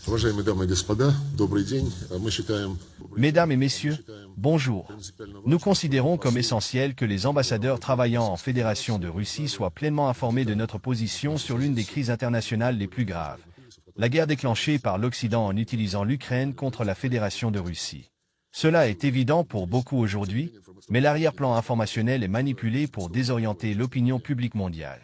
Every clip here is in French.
Уважаемые дамы и господа, добрый день. Mesdames et messieurs, bonjour. Nous considérons comme essentiel que les ambassadeurs travaillant en Fédération de Russie soient pleinement informés de notre position sur l'une des crises internationales les plus graves, la guerre déclenchée par l'Occident en utilisant l'Ukraine contre la Fédération de Russie. Cela est évident pour beaucoup aujourd'hui, mais l'arrière-plan informationnel est manipulé pour désorienter l'opinion publique mondiale.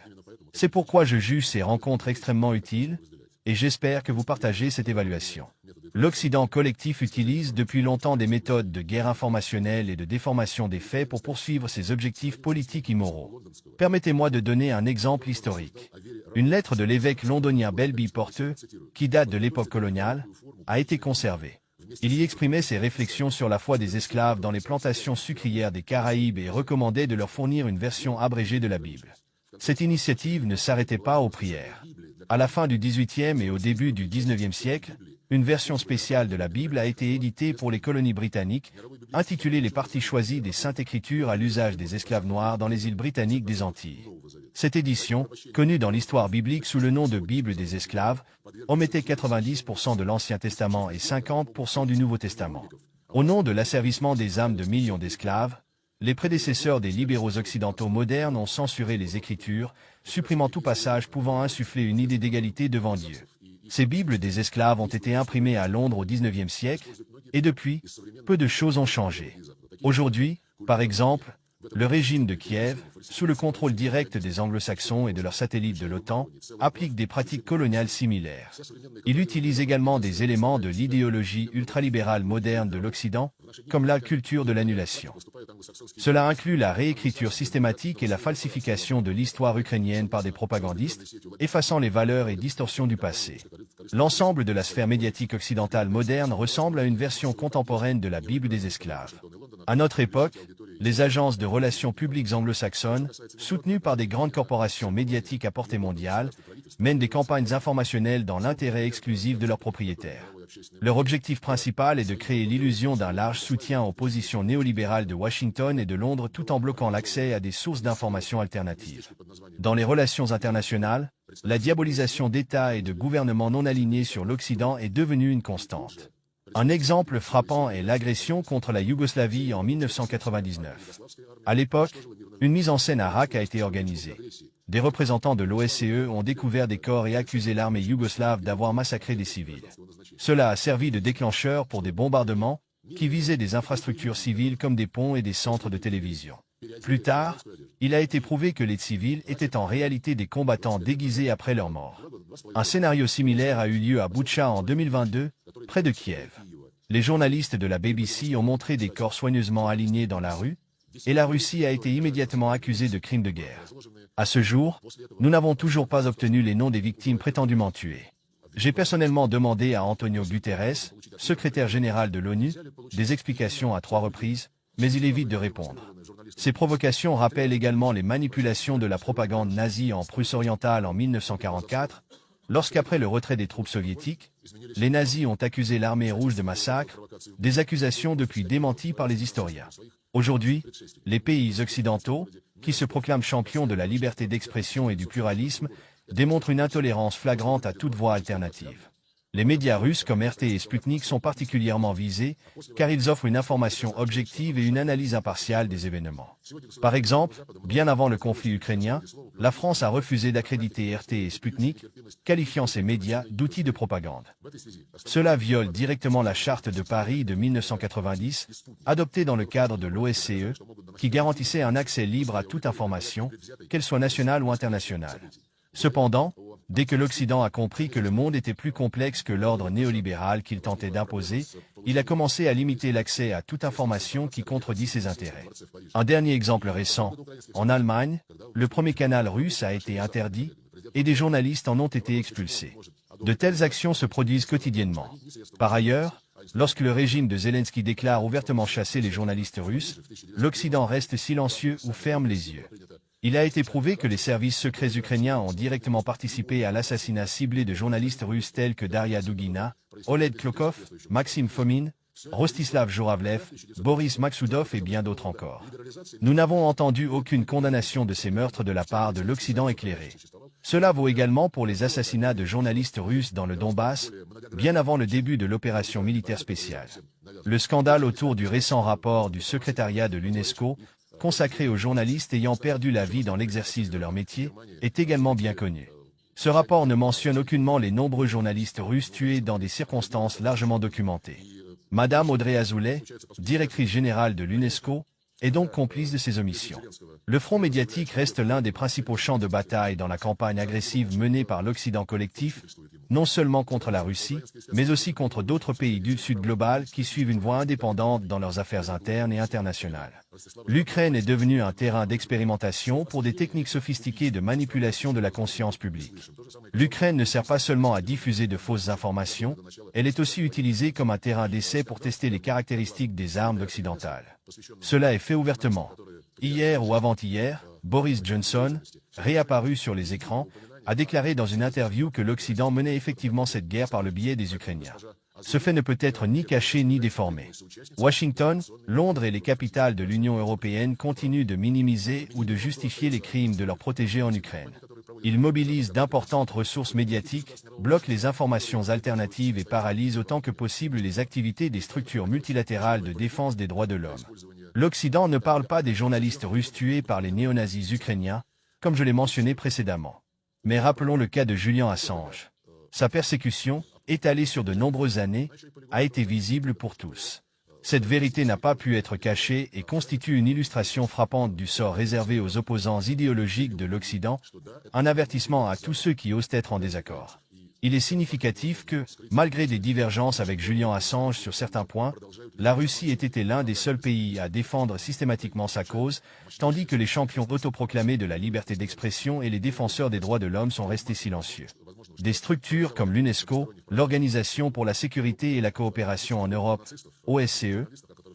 C'est pourquoi je juge ces rencontres extrêmement utiles, et j'espère que vous partagez cette évaluation. L'Occident collectif utilise depuis longtemps des méthodes de guerre informationnelle et de déformation des faits pour poursuivre ses objectifs politiques immoraux. Permettez-moi de donner un exemple historique. Une lettre de l'évêque londonien Belby Porteux, qui date de l'époque coloniale, a été conservée. Il y exprimait ses réflexions sur la foi des esclaves dans les plantations sucrières des Caraïbes et recommandait de leur fournir une version abrégée de la Bible. Cette initiative ne s'arrêtait pas aux prières. À la fin du XVIIIe et au début du XIXe siècle, une version spéciale de la Bible a été éditée pour les colonies britanniques, intitulée Les parties choisies des Saintes Écritures à l'usage des esclaves noirs dans les îles britanniques des Antilles. Cette édition, connue dans l'histoire biblique sous le nom de Bible des esclaves, omettait 90% de l'Ancien Testament et 50% du Nouveau Testament. Au nom de l'asservissement des âmes de millions d'esclaves, les prédécesseurs des libéraux occidentaux modernes ont censuré les Écritures, supprimant tout passage pouvant insuffler une idée d'égalité devant Dieu. Ces Bibles des esclaves ont été imprimées à Londres au XIXe siècle, et depuis, peu de choses ont changé. Aujourd'hui, par exemple, le régime de Kiev, sous le contrôle direct des Anglo-Saxons et de leurs satellites de l'OTAN, applique des pratiques coloniales similaires. Il utilise également des éléments de l'idéologie ultralibérale moderne de l'Occident, comme la culture de l'annulation. Cela inclut la réécriture systématique et la falsification de l'histoire ukrainienne par des propagandistes, effaçant les valeurs et distorsions du passé. L'ensemble de la sphère médiatique occidentale moderne ressemble à une version contemporaine de la Bible des esclaves. À notre époque, les agences de relations publiques anglo-saxonnes, soutenues par des grandes corporations médiatiques à portée mondiale, mènent des campagnes informationnelles dans l'intérêt exclusif de leurs propriétaires. Leur objectif principal est de créer l'illusion d'un large soutien aux positions néolibérales de Washington et de Londres tout en bloquant l'accès à des sources d'informations alternatives. Dans les relations internationales, la diabolisation d'États et de gouvernements non alignés sur l'Occident est devenue une constante. Un exemple frappant est l'agression contre la Yougoslavie en 1999. À l'époque, une mise en scène à Raqqa a été organisée. Des représentants de l'OSCE ont découvert des corps et accusé l'armée yougoslave d'avoir massacré des civils. Cela a servi de déclencheur pour des bombardements qui visaient des infrastructures civiles comme des ponts et des centres de télévision. Plus tard, il a été prouvé que les civils étaient en réalité des combattants déguisés après leur mort. Un scénario similaire a eu lieu à Boutcha en 2022, près de Kiev. Les journalistes de la BBC ont montré des corps soigneusement alignés dans la rue, et la Russie a été immédiatement accusée de crimes de guerre. À ce jour, nous n'avons toujours pas obtenu les noms des victimes prétendument tuées. J'ai personnellement demandé à Antonio Guterres, secrétaire général de l'ONU, des explications à 3 reprises, mais il évite de répondre. Ces provocations rappellent également les manipulations de la propagande nazie en Prusse orientale en 1944, lorsqu'après le retrait des troupes soviétiques, les nazis ont accusé l'armée rouge de massacre, des accusations depuis démenties par les historiens. Aujourd'hui, les pays occidentaux, qui se proclament champions de la liberté d'expression et du pluralisme, démontrent une intolérance flagrante à toute voie alternative. Les médias russes comme RT et Sputnik sont particulièrement visés, car ils offrent une information objective et une analyse impartiale des événements. Par exemple, bien avant le conflit ukrainien, la France a refusé d'accréditer RT et Sputnik, qualifiant ces médias d'outils de propagande. Cela viole directement la Charte de Paris de 1990, adoptée dans le cadre de l'OSCE, qui garantissait un accès libre à toute information, qu'elle soit nationale ou internationale. Cependant, dès que l'Occident a compris que le monde était plus complexe que l'ordre néolibéral qu'il tentait d'imposer, il a commencé à limiter l'accès à toute information qui contredit ses intérêts. Un dernier exemple récent, en Allemagne, le premier canal russe a été interdit, et des journalistes en ont été expulsés. De telles actions se produisent quotidiennement. Par ailleurs, lorsque le régime de Zelensky déclare ouvertement chasser les journalistes russes, l'Occident reste silencieux ou ferme les yeux. Il a été prouvé que les services secrets ukrainiens ont directement participé à l'assassinat ciblé de journalistes russes tels que Daria Dugina, Oleg Klokov, Maxime Fomin, Rostislav Joravlev, Boris Maksoudov et bien d'autres encore. Nous n'avons entendu aucune condamnation de ces meurtres de la part de l'Occident éclairé. Cela vaut également pour les assassinats de journalistes russes dans le Donbass, bien avant le début de l'opération militaire spéciale. Le scandale autour du récent rapport du secrétariat de l'UNESCO, consacré aux journalistes ayant perdu la vie dans l'exercice de leur métier, est également bien connu. Ce rapport ne mentionne aucunement les nombreux journalistes russes tués dans des circonstances largement documentées. Madame Audrey Azoulay, directrice générale de l'UNESCO, est donc complice de ces omissions. Le front médiatique reste l'un des principaux champs de bataille dans la campagne agressive menée par l'Occident collectif, non seulement contre la Russie, mais aussi contre d'autres pays du Sud global qui suivent une voie indépendante dans leurs affaires internes et internationales. L'Ukraine est devenue un terrain d'expérimentation pour des techniques sophistiquées de manipulation de la conscience publique. L'Ukraine ne sert pas seulement à diffuser de fausses informations, elle est aussi utilisée comme un terrain d'essai pour tester les caractéristiques des armes occidentales. Cela est fait ouvertement. Hier ou avant-hier, Boris Johnson, réapparu sur les écrans, a déclaré dans une interview que l'Occident menait effectivement cette guerre par le biais des Ukrainiens. Ce fait ne peut être ni caché ni déformé. Washington, Londres et les capitales de l'Union européenne continuent de minimiser ou de justifier les crimes de leurs protégés en Ukraine. Ils mobilisent d'importantes ressources médiatiques, bloquent les informations alternatives et paralysent autant que possible les activités des structures multilatérales de défense des droits de l'homme. L'Occident ne parle pas des journalistes russes tués par les néo-nazis ukrainiens, comme je l'ai mentionné précédemment. Mais rappelons le cas de Julian Assange. Sa persécution, étalée sur de nombreuses années, a été visible pour tous. Cette vérité n'a pas pu être cachée et constitue une illustration frappante du sort réservé aux opposants idéologiques de l'Occident, un avertissement à tous ceux qui osent être en désaccord. Il est significatif que, malgré des divergences avec Julian Assange sur certains points, la Russie ait été l'un des seuls pays à défendre systématiquement sa cause, tandis que les champions autoproclamés de la liberté d'expression et les défenseurs des droits de l'homme sont restés silencieux. Des structures comme l'UNESCO, l'Organisation pour la sécurité et la coopération en Europe, OSCE,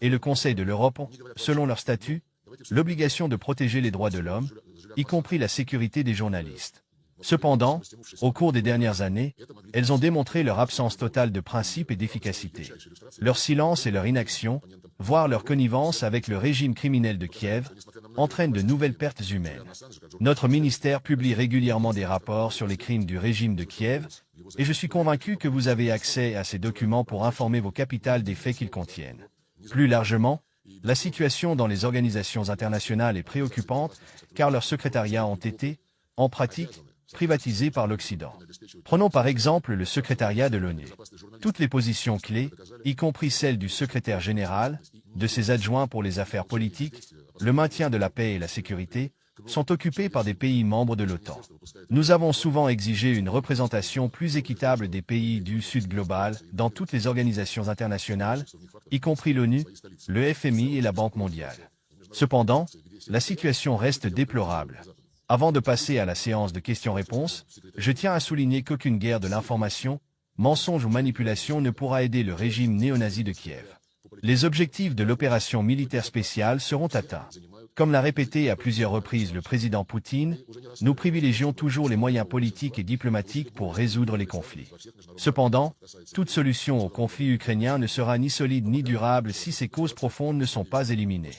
et le Conseil de l'Europe ont, selon leur statut, l'obligation de protéger les droits de l'homme, y compris la sécurité des journalistes. Cependant, au cours des dernières années, elles ont démontré leur absence totale de principe et d'efficacité. Leur silence et leur inaction, voire leur connivence avec le régime criminel de Kiev, entraînent de nouvelles pertes humaines. Notre ministère publie régulièrement des rapports sur les crimes du régime de Kiev, et je suis convaincu que vous avez accès à ces documents pour informer vos capitales des faits qu'ils contiennent. Plus largement, la situation dans les organisations internationales est préoccupante, car leurs secrétariats ont été, en pratique, privatisés par l'Occident. Prenons par exemple le secrétariat de l'ONU. Toutes les positions clés, y compris celles du secrétaire général, de ses adjoints pour les affaires politiques, le maintien de la paix et la sécurité, sont occupées par des pays membres de l'OTAN. Nous avons souvent exigé une représentation plus équitable des pays du Sud global dans toutes les organisations internationales, y compris l'ONU, le FMI et la Banque mondiale. Cependant, la situation reste déplorable. Avant de passer à la séance de questions-réponses, je tiens à souligner qu'aucune guerre de l'information, mensonge ou manipulation ne pourra aider le régime néo-nazi de Kiev. Les objectifs de l'opération militaire spéciale seront atteints. Comme l'a répété à plusieurs reprises le président Poutine, nous privilégions toujours les moyens politiques et diplomatiques pour résoudre les conflits. Cependant, toute solution au conflit ukrainien ne sera ni solide ni durable si ses causes profondes ne sont pas éliminées.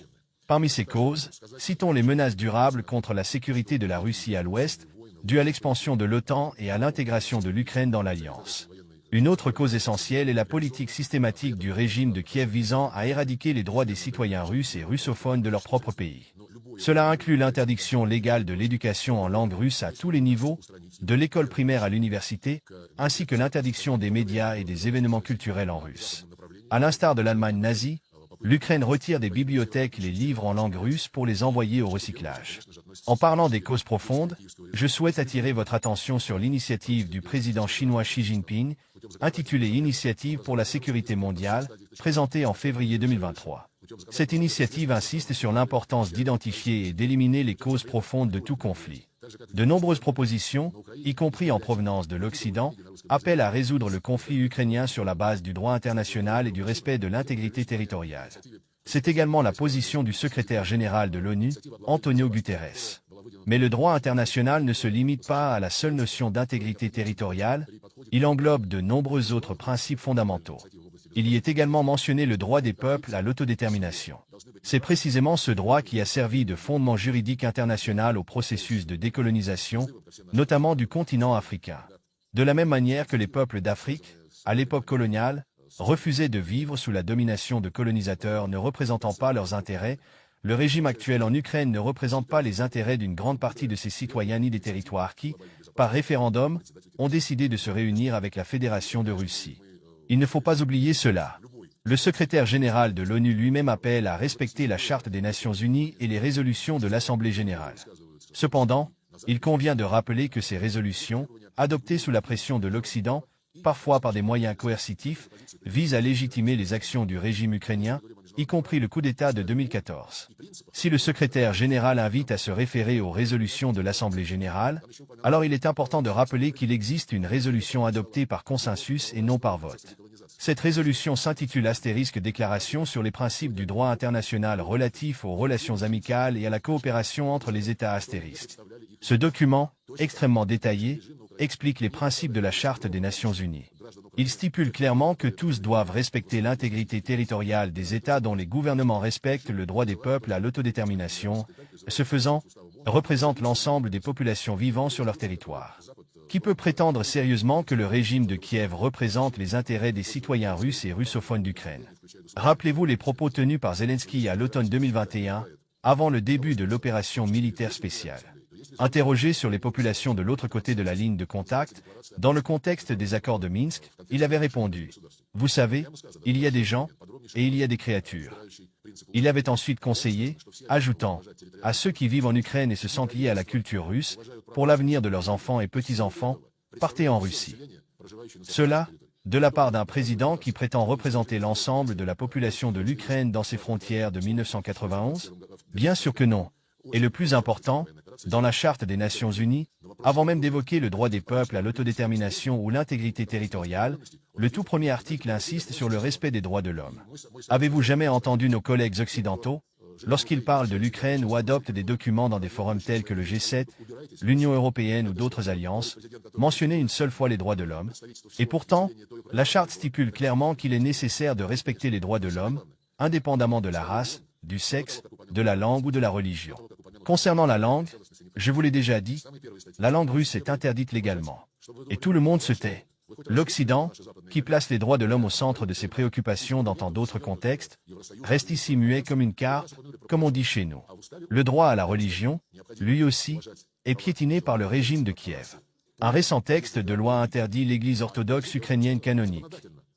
Parmi ces causes, citons les menaces durables contre la sécurité de la Russie à l'ouest, dues à l'expansion de l'OTAN et à l'intégration de l'Ukraine dans l'Alliance. Une autre cause essentielle est la politique systématique du régime de Kiev visant à éradiquer les droits des citoyens russes et russophones de leur propre pays. Cela inclut l'interdiction légale de l'éducation en langue russe à tous les niveaux, de l'école primaire à l'université, ainsi que l'interdiction des médias et des événements culturels en russe. À l'instar de l'Allemagne nazie, l'Ukraine retire des bibliothèques les livres en langue russe pour les envoyer au recyclage. En parlant des causes profondes, je souhaite attirer votre attention sur l'initiative du président chinois Xi Jinping, intitulée Initiative pour la sécurité mondiale, présentée en février 2023. Cette initiative insiste sur l'importance d'identifier et d'éliminer les causes profondes de tout conflit. De nombreuses propositions, y compris en provenance de l'Occident, appellent à résoudre le conflit ukrainien sur la base du droit international et du respect de l'intégrité territoriale. C'est également la position du secrétaire général de l'ONU, Antonio Guterres. Mais le droit international ne se limite pas à la seule notion d'intégrité territoriale, il englobe de nombreux autres principes fondamentaux. Il y est également mentionné le droit des peuples à l'autodétermination. C'est précisément ce droit qui a servi de fondement juridique international au processus de décolonisation, notamment du continent africain. De la même manière que les peuples d'Afrique, à l'époque coloniale, refusaient de vivre sous la domination de colonisateurs ne représentant pas leurs intérêts, le régime actuel en Ukraine ne représente pas les intérêts d'une grande partie de ses citoyens ni des territoires qui, par référendum, ont décidé de se réunir avec la Fédération de Russie. Il ne faut pas oublier cela. Le secrétaire général de l'ONU lui-même appelle à respecter la Charte des Nations Unies et les résolutions de l'Assemblée générale. Cependant, il convient de rappeler que ces résolutions, adoptées sous la pression de l'Occident, parfois par des moyens coercitifs, visent à légitimer les actions du régime ukrainien, y compris le coup d'État de 2014. Si le secrétaire général invite à se référer aux résolutions de l'Assemblée générale, alors il est important de rappeler qu'il existe une résolution adoptée par consensus et non par vote. Cette résolution s'intitule * Déclaration sur les principes du droit international relatif aux relations amicales et à la coopération entre les États *. Ce document, extrêmement détaillé, explique les principes de la Charte des Nations Unies. Il stipule clairement que tous doivent respecter l'intégrité territoriale des États dont les gouvernements respectent le droit des peuples à l'autodétermination, ce faisant, représente l'ensemble des populations vivant sur leur territoire. Qui peut prétendre sérieusement que le régime de Kiev représente les intérêts des citoyens russes et russophones d'Ukraine? Rappelez-vous les propos tenus par Zelensky à l'automne 2021, avant le début de l'opération militaire spéciale. Interrogé sur les populations de l'autre côté de la ligne de contact, dans le contexte des accords de Minsk, il avait répondu « Vous savez, il y a des gens, et il y a des créatures ». Il avait ensuite conseillé, ajoutant « À ceux qui vivent en Ukraine et se sentent liés à la culture russe, pour l'avenir de leurs enfants et petits-enfants, partez en Russie ». Cela, de la part d'un président qui prétend représenter l'ensemble de la population de l'Ukraine dans ses frontières de 1991? Bien sûr que non. Et le plus important, dans la Charte des Nations Unies, avant même d'évoquer le droit des peuples à l'autodétermination ou l'intégrité territoriale, le tout premier article insiste sur le respect des droits de l'homme. Avez-vous jamais entendu nos collègues occidentaux, lorsqu'ils parlent de l'Ukraine ou adoptent des documents dans des forums tels que le G7, l'Union européenne ou d'autres alliances, mentionner une seule fois les droits de l'homme? Et pourtant, la Charte stipule clairement qu'il est nécessaire de respecter les droits de l'homme, indépendamment de la race, du sexe, de la langue ou de la religion. Concernant la langue, je vous l'ai déjà dit, la langue russe est interdite légalement. Et tout le monde se tait. L'Occident, qui place les droits de l'homme au centre de ses préoccupations dans tant d'autres contextes, reste ici muet comme une carpe, comme on dit chez nous. Le droit à la religion, lui aussi, est piétiné par le régime de Kiev. Un récent texte de loi interdit l'Église orthodoxe ukrainienne canonique.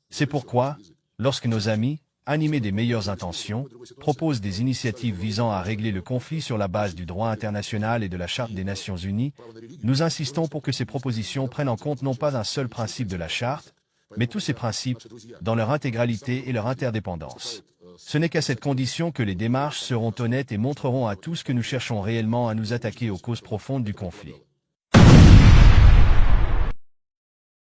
C'est pourquoi, lorsque nos amis, animés des meilleures intentions, proposent des initiatives visant à régler le conflit sur la base du droit international et de la Charte des Nations Unies, nous insistons pour que ces propositions prennent en compte non pas un seul principe de la Charte, mais tous ces principes, dans leur intégralité et leur interdépendance. Ce n'est qu'à cette condition que les démarches seront honnêtes et montreront à tous que nous cherchons réellement à nous attaquer aux causes profondes du conflit.